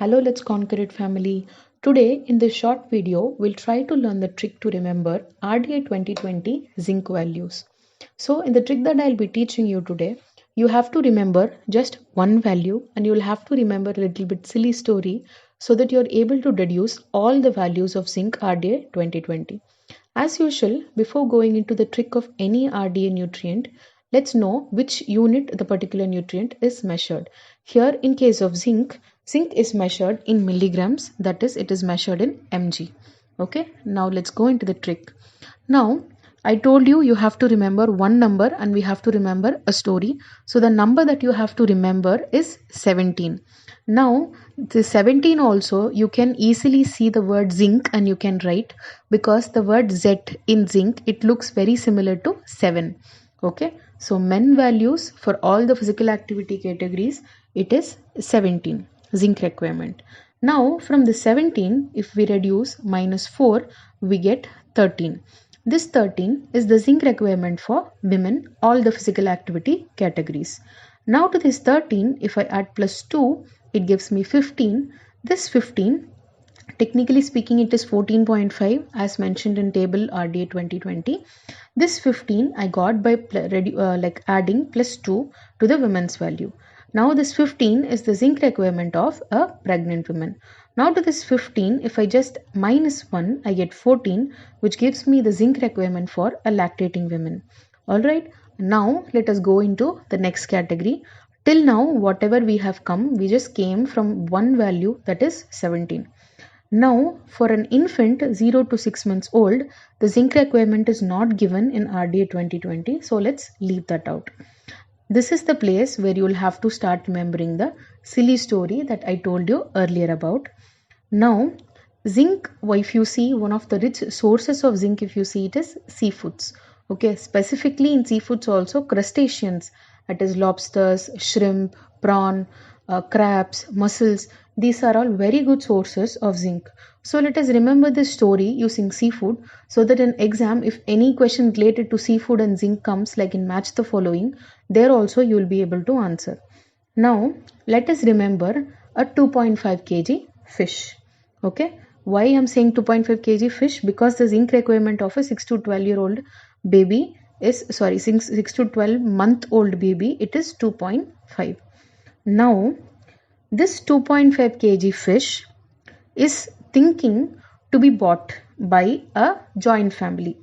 Hello, Let's Conquer It family. Today, in this short video, we'll try to learn the trick to remember RDA 2020 zinc values. So, in the trick that I'll be teaching you today, you have to remember just one value and you'll have to remember a little bit silly story so that you're able to deduce all the values of zinc RDA 2020. As usual, before going into the trick of any RDA nutrient, let's know which unit the particular nutrient is measured. Here, in case of zinc, zinc is measured in milligrams, that is, it is measured in mg. Okay, now let's go into the trick. Now, I told you have to remember one number and we have to remember a story. So, the number that you have to remember is 17. Now, the 17 also, you can easily see the word zinc and you can write because the word Z in zinc, it looks very similar to 7. Okay, so men values for all the physical activity categories, it is 17 zinc requirement. Now from the 17, if we reduce minus 4, we get 13. This 13 is the zinc requirement for women, all the physical activity categories. Now to this 13, if I add plus 2, it gives me 15. This 15, technically speaking, it is 14.5 as mentioned in table RDA 2020. This 15 I got by adding plus 2 to the women's value. Now this 15 is the zinc requirement of a pregnant woman. Now to this 15, if I just minus 1, I get 14, which gives me the zinc requirement for a lactating woman. Alright, now let us go into the next category. Till now, whatever we have come, we just came from one value, that is 17. Now, for an infant 0 to 6 months old, the zinc requirement is not given in RDA 2020. So let's leave that out. This is the place where you will have to start remembering the silly story that I told you earlier about. Now, zinc, if you see one of the rich sources of zinc, if you see it is seafoods. Okay, specifically in seafoods also crustaceans, that is lobsters, shrimp, prawn, crabs, mussels. These are all very good sources of zinc. So let us remember this story using seafood so that in exam, if any question related to seafood and zinc comes like in match the following, there also you will be able to answer. Now let us remember a 2.5 kg fish. Okay, why I am saying 2.5 kg fish? Because the zinc requirement of a 6 to 12 year old baby is 6 to 12 month old baby, it is 2.5. Now this 2.5 kg fish is thinking to be bought by a joint family.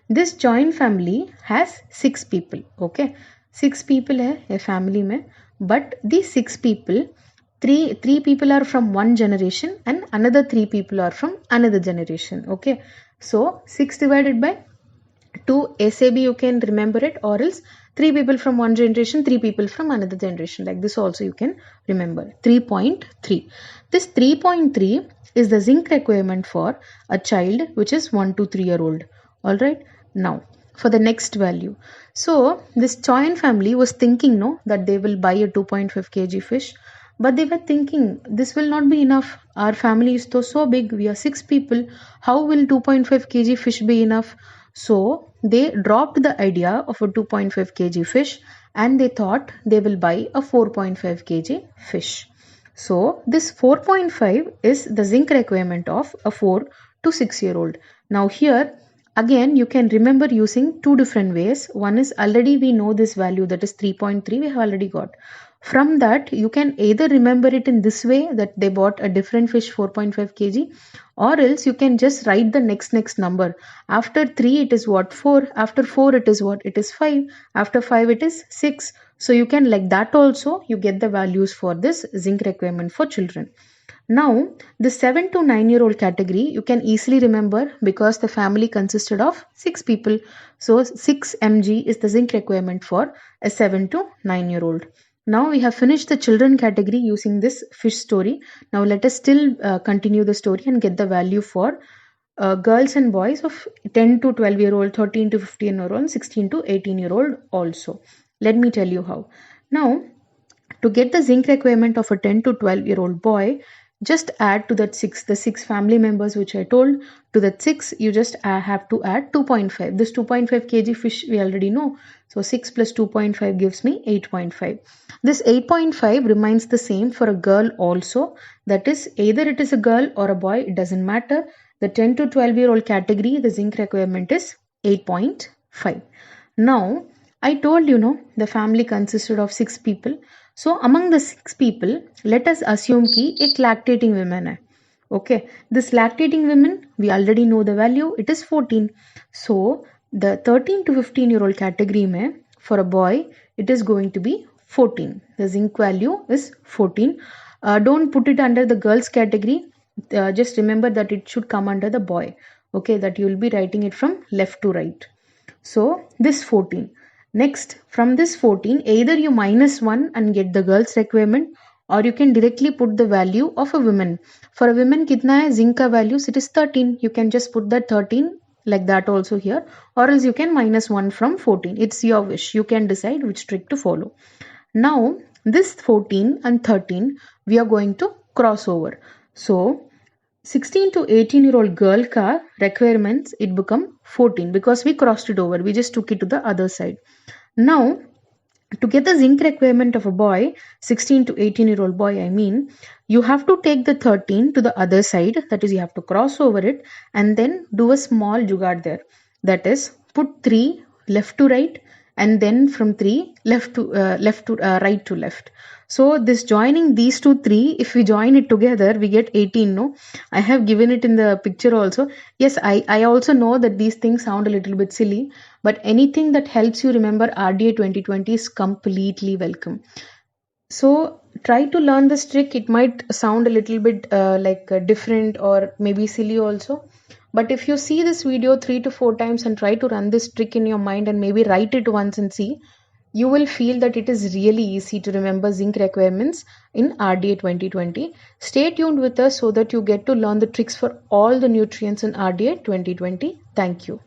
This joint family has 6 people. Okay, 6 people hai a family mein, but these 6 people, three people are from one generation and another 3 people are from another generation. Okay, so 6 divided by 2 ASRB, you can remember it, or else 3 people from one generation, 3 people from another generation. Like this also you can remember. 3.3. This 3.3 is the zinc requirement for a child which is 1 to 3 year old. Alright. Now for the next value. So this joint family was thinking that they will buy a 2.5 kg fish. But they were thinking this will not be enough. Our family is so big. We are 6 people. How will 2.5 kg fish be enough? So they dropped the idea of a 2.5 kg fish and they thought they will buy a 4.5 kg fish. So this 4.5 is the zinc requirement of a 4 to 6 year old. Now here again you can remember using two different ways. One is already we know this value, that is 3.3 we have already got. From that you can either remember it in this way that they bought a different fish 4.5 kg, or else you can just write the next number. After 3 it is what? 4. After 4 it is what? It is 5. After 5 it is 6. So you can like that also you get the values for this zinc requirement for children. Now the 7 to 9 year old category you can easily remember because the family consisted of 6 people. So 6 mg is the zinc requirement for a 7 to 9 year old. Now we have finished the children category using this fish story. Now let us still continue the story and get the value for girls and boys of 10 to 12 year old, 13 to 15 year old, 16 to 18 year old also. Let me tell you how. Now to get the zinc requirement of a 10 to 12 year old boy, just add to that 6, the 6 family members which I told. To that 6, you just have to add 2.5. This 2.5 kg fish we already know. So 6 plus 2.5 gives me 8.5. This 8.5 remains the same for a girl also. That is, either it is a girl or a boy, it doesn't matter. The 10 to 12-year-old category, the zinc requirement is 8.5. Now, I told the family consisted of 6 people. So among the 6 people, let us assume ki ek lactating woman hai. Okay, this lactating women, we already know the value, it is 14. So the 13 to 15-year-old category mein, for a boy, it is going to be 14. The zinc value is 14. Don't put it under the girls category. Just remember that it should come under the boy. Okay, that you will be writing it from left to right. So this 14. Next, from this 14, either you minus 1 and get the girl's requirement, or you can directly put the value of a woman. For a woman, kitna hai zinc ka values? It is 13. You can just put that 13 like that also here, or else you can minus 1 from 14. It's your wish. You can decide which trick to follow. Now, this 14 and 13, we are going to cross over. So, 16 to 18-year-old girl ka requirements, it become 14 because we crossed it over. We just took it to the other side. Now, to get the zinc requirement of a boy, 16 to 18-year-old boy, I mean, you have to take the 13 to the other side. That is, you have to cross over it and then do a small jugaad there. That is, put 3 left to right and then from 3 right to left. So this joining these 3, if we join it together, we get 18, no? I have given it in the picture also. Yes, I also know that these things sound a little bit silly, but anything that helps you remember RDA 2020 is completely welcome. So try to learn this trick. It might sound a little bit different or maybe silly also. But if you see this video 3 to 4 times and try to run this trick in your mind and maybe write it once and see, you will feel that it is really easy to remember zinc requirements in RDA 2020. Stay tuned with us so that you get to learn the tricks for all the nutrients in RDA 2020. Thank you.